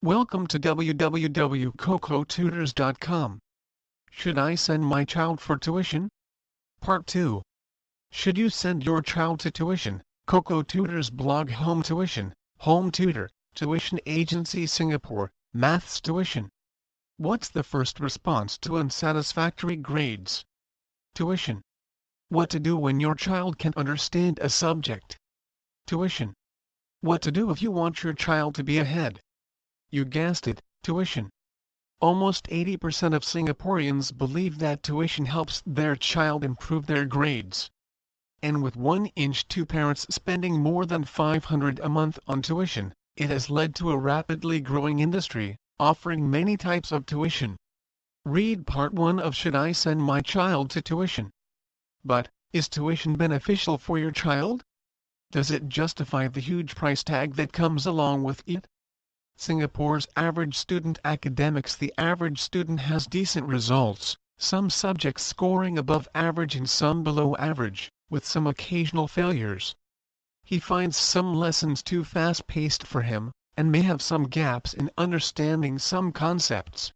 Welcome to www.cocotutors.com. Should I send my child for tuition? Part 2. Should you send your child to tuition? Coco Tutors blog. Home tuition, home tutor, tuition agency Singapore, maths tuition. What's the first response to unsatisfactory grades? Tuition. What to do when your child can't understand a subject? Tuition. What to do if you want your child to be ahead? You guessed it, tuition. Almost 80% of Singaporeans believe that tuition helps their child improve their grades. And with 1 in 2 parents spending more than $500 a month on tuition, it has led to a rapidly growing industry, offering many types of tuition. Read Part 1 of Should I Send My Child to Tuition? But, is tuition beneficial for your child? Does it justify the huge price tag that comes along with it? Singapore's average student academics. The average student has decent results, some subjects scoring above average and some below average, with some occasional failures. He finds some lessons too fast-paced for him, and may have some gaps in understanding some concepts.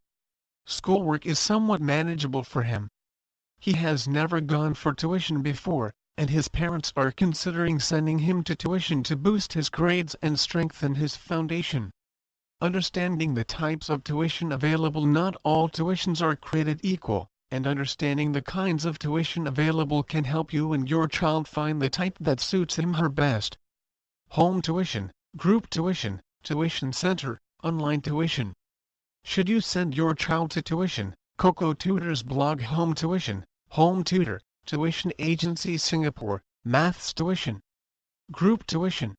Schoolwork is somewhat manageable for him. He has never gone for tuition before, and his parents are considering sending him to tuition to boost his grades and strengthen his foundation. Understanding the types of tuition available. Not all tuitions are created equal, and understanding the kinds of tuition available can help you and your child find the type that suits him/her best. Home tuition, group tuition, tuition center, online tuition. Should you send your child to tuition? Coco Tutors blog. Home tuition, home tutor, tuition agency Singapore, maths tuition. Group tuition.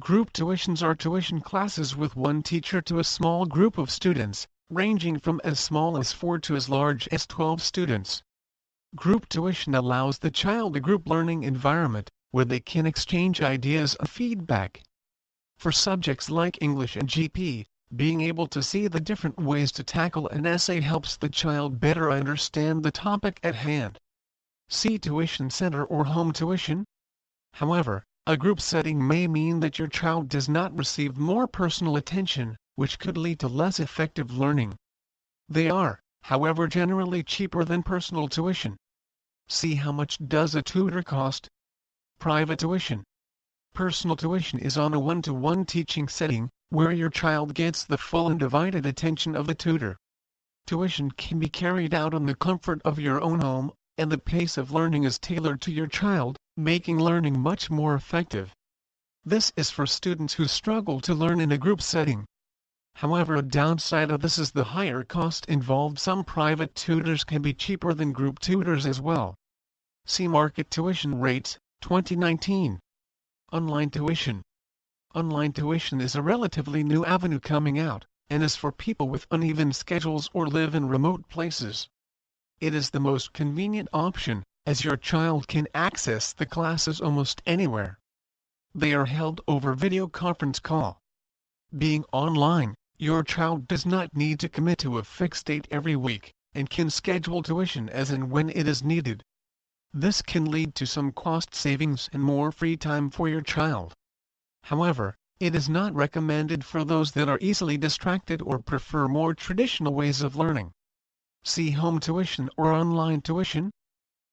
Group tuitions are tuition classes with one teacher to a small group of students, ranging from as small as 4 to as large as 12 students. Group tuition allows the child a group learning environment, where they can exchange ideas and feedback. For subjects like English and GP, being able to see the different ways to tackle an essay helps the child better understand the topic at hand. See tuition center or home tuition. However, a group setting may mean that your child does not receive more personal attention, which could lead to less effective learning. They are, however, generally cheaper than personal tuition. See how much does a tutor cost? Private tuition. Personal tuition is on a one-to-one teaching setting, where your child gets the full and divided attention of the tutor. Tuition can be carried out in the comfort of your own home, and the pace of learning is tailored to your child, making learning much more effective. This is for students who struggle to learn in a group setting. However, a downside of this is the higher cost involved. Some private tutors can be cheaper than group tutors as well. See market tuition rates, 2019. Online tuition. Online tuition is a relatively new avenue coming out, and is for people with uneven schedules or live in remote places. It is the most convenient option, as your child can access the classes almost anywhere. They are held over video conference call. Being online, your child does not need to commit to a fixed date every week, and can schedule tuition as and when it is needed. This can lead to some cost savings and more free time for your child. However, it is not recommended for those that are easily distracted or prefer more traditional ways of learning. See home tuition or online tuition.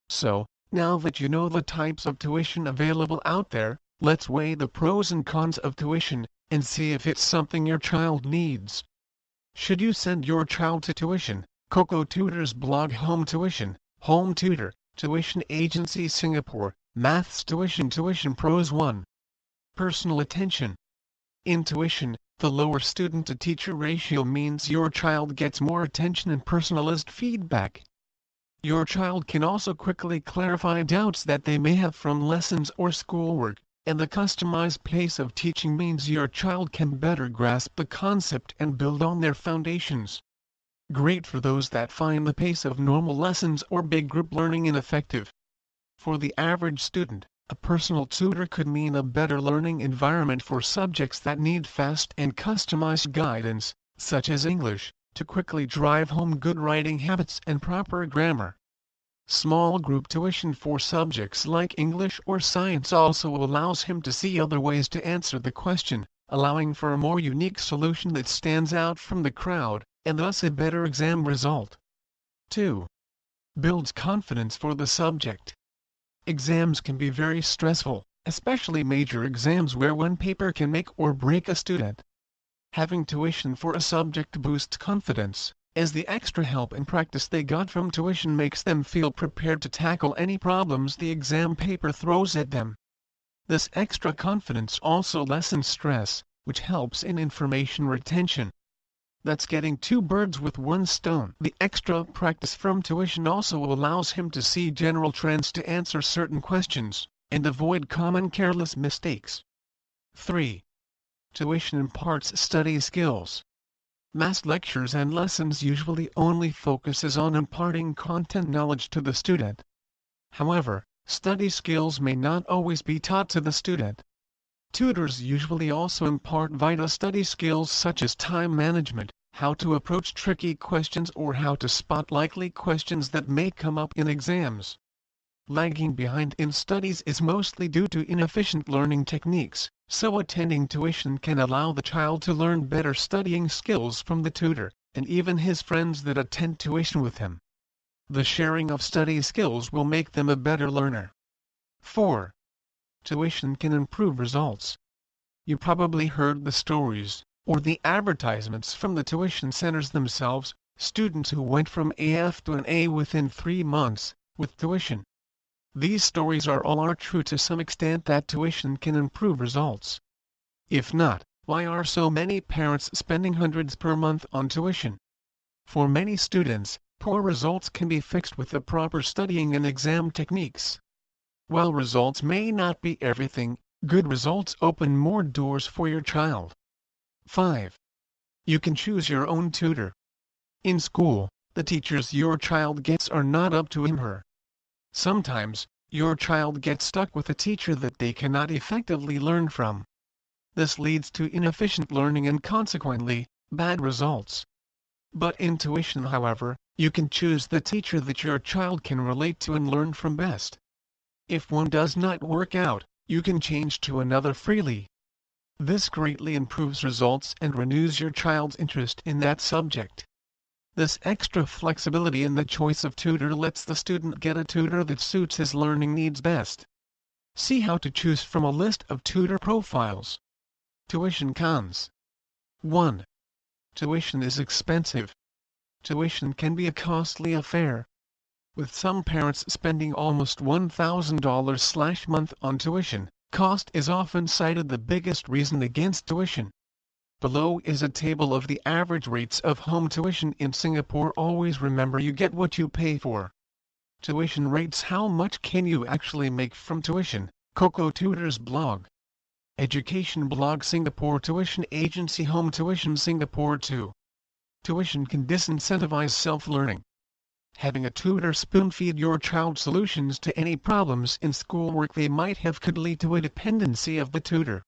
So, now that you know the types of tuition available out there, let's weigh the pros and cons of tuition, and see if it's something your child needs. Should you send your child to tuition? Coco Tutors blog. Home tuition, home tutor, tuition agency Singapore, maths tuition. Tuition pros. 1. Personal attention. In tuition, the lower student-to-teacher ratio means your child gets more attention and personalized feedback. Your child can also quickly clarify doubts that they may have from lessons or schoolwork, and the customized pace of teaching means your child can better grasp the concept and build on their foundations. Great for those that find the pace of normal lessons or big group learning ineffective. For the average student, a personal tutor could mean a better learning environment for subjects that need fast and customized guidance, such as English, to quickly drive home good writing habits and proper grammar. Small group tuition for subjects like English or science also allows him to see other ways to answer the question, allowing for a more unique solution that stands out from the crowd, and thus a better exam result. 2. Builds confidence for the subject. Exams can be very stressful, especially major exams where one paper can make or break a student. Having tuition for a subject boosts confidence, as the extra help and practice they got from tuition makes them feel prepared to tackle any problems the exam paper throws at them. This extra confidence also lessens stress, which helps in information retention. That's getting two birds with one stone. The extra practice from tuition also allows him to see general trends to answer certain questions, and avoid common careless mistakes. 3. Tuition imparts study skills. Math lectures and lessons usually only focuses on imparting content knowledge to the student. However, study skills may not always be taught to the student. Tutors usually also impart vital study skills such as time management, how to approach tricky questions or how to spot likely questions that may come up in exams. Lagging behind in studies is mostly due to inefficient learning techniques, so attending tuition can allow the child to learn better studying skills from the tutor, and even his friends that attend tuition with him. The sharing of study skills will make them a better learner. 4. Tuition can improve results. You probably heard the stories, or the advertisements from the tuition centers themselves, students who went from AF to an A within 3 months, with tuition. These stories are true to some extent that tuition can improve results. If not, why are so many parents spending hundreds per month on tuition? For many students, poor results can be fixed with the proper studying and exam techniques. While results may not be everything, good results open more doors for your child. 5. You can choose your own tutor. In school, the teachers your child gets are not up to him or her. Sometimes, your child gets stuck with a teacher that they cannot effectively learn from. This leads to inefficient learning and consequently, bad results. But in tuition, however, you can choose the teacher that your child can relate to and learn from best. If one does not work out, you can change to another freely. This greatly improves results and renews your child's interest in that subject. This extra flexibility in the choice of tutor lets the student get a tutor that suits his learning needs best. See how to choose from a list of tutor profiles. Tuition cons. 1. Tuition is expensive. Tuition can be a costly affair, with some parents spending almost $1,000/month on tuition. Cost is often cited the biggest reason against tuition. Below is a table of the average rates of home tuition in Singapore. Always remember you get what you pay for. Tuition rates. How much can you actually make from tuition? Coco Tutor's blog. Education blog. Singapore Tuition Agency. Home tuition. Singapore 2. Tuition can disincentivize self-learning. Having a tutor spoon-feed your child solutions to any problems in schoolwork they might have could lead to a dependency of the tutor.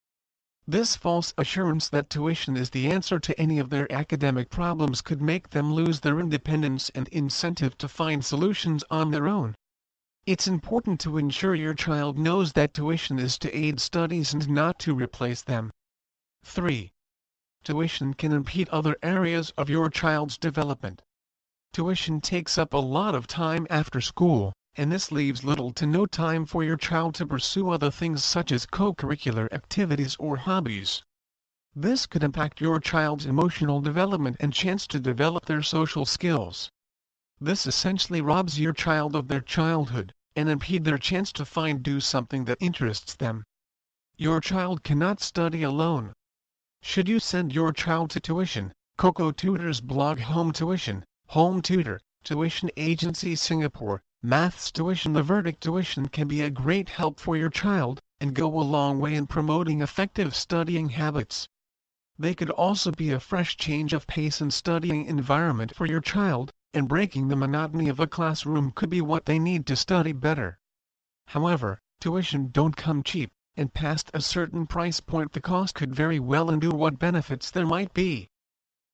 This false assurance that tuition is the answer to any of their academic problems could make them lose their independence and incentive to find solutions on their own. It's important to ensure your child knows that tuition is to aid studies and not to replace them. 3. Tuition can impede other areas of your child's development. Tuition takes up a lot of time after school, and this leaves little to no time for your child to pursue other things such as co-curricular activities or hobbies. This could impact your child's emotional development and chance to develop their social skills. This essentially robs your child of their childhood, and impede their chance to do something that interests them. Your child cannot study alone. Should you send your child to tuition? Coco Tutor's blog. Home tuition. Home tutor, tuition agency. Singapore, Maths tuition. The verdict: tuition can be a great help for your child, and go a long way in promoting effective studying habits. They could also be a fresh change of pace and studying environment for your child, and breaking the monotony of a classroom could be what they need to study better. However, tuition don't come cheap, and past a certain price point the cost could very well undo what benefits there might be.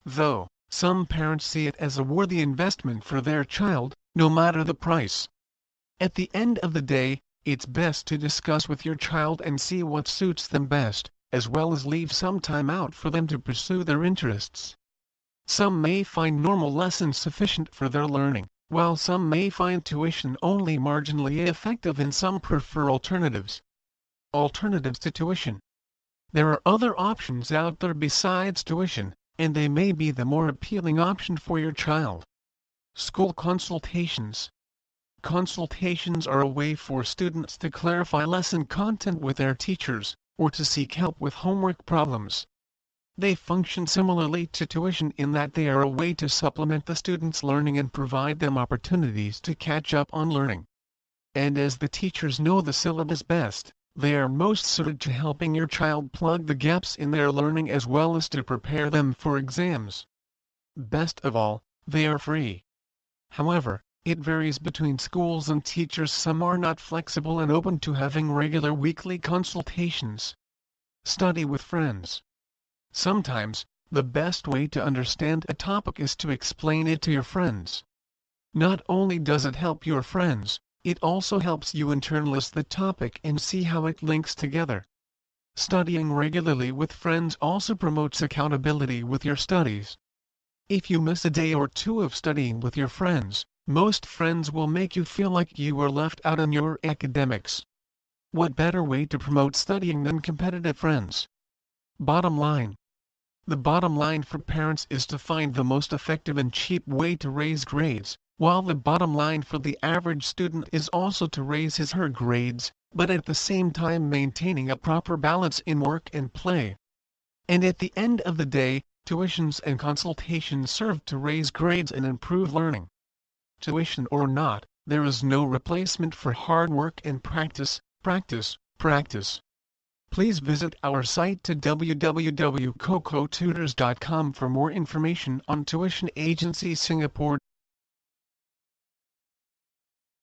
Though, some parents see it as a worthy investment for their child, no matter the price. At the end of the day, it's best to discuss with your child and see what suits them best, as well as leave some time out for them to pursue their interests. Some may find normal lessons sufficient for their learning, while some may find tuition only marginally effective and some prefer alternatives. Alternatives to tuition. There are other options out there besides tuition, and they may be the more appealing option for your child. School consultations. Consultations are a way for students to clarify lesson content with their teachers, or to seek help with homework problems. They function similarly to tuition in that they are a way to supplement the student's learning and provide them opportunities to catch up on learning. And as the teachers know the syllabus best, they are most suited to helping your child plug the gaps in their learning as well as to prepare them for exams. Best of all, they are free. However, it varies between schools and teachers. Some are not flexible and open to having regular weekly consultations. Study with friends. Sometimes, the best way to understand a topic is to explain it to your friends. Not only does it help your friends, it also helps you internalize the topic and see how it links together. Studying regularly with friends also promotes accountability with your studies. If you miss a day or two of studying with your friends, most friends will make you feel like you were left out in your academics. What better way to promote studying than competitive friends? Bottom line. The bottom line for parents is to find the most effective and cheap way to raise grades, while the bottom line for the average student is also to raise his/her grades, but at the same time maintaining a proper balance in work and play. And at the end of the day, tuitions and consultations serve to raise grades and improve learning. Tuition or not, there is no replacement for hard work and practice, practice, practice. Please visit our site to www.cocotutors.com for more information on Tuition Agency Singapore.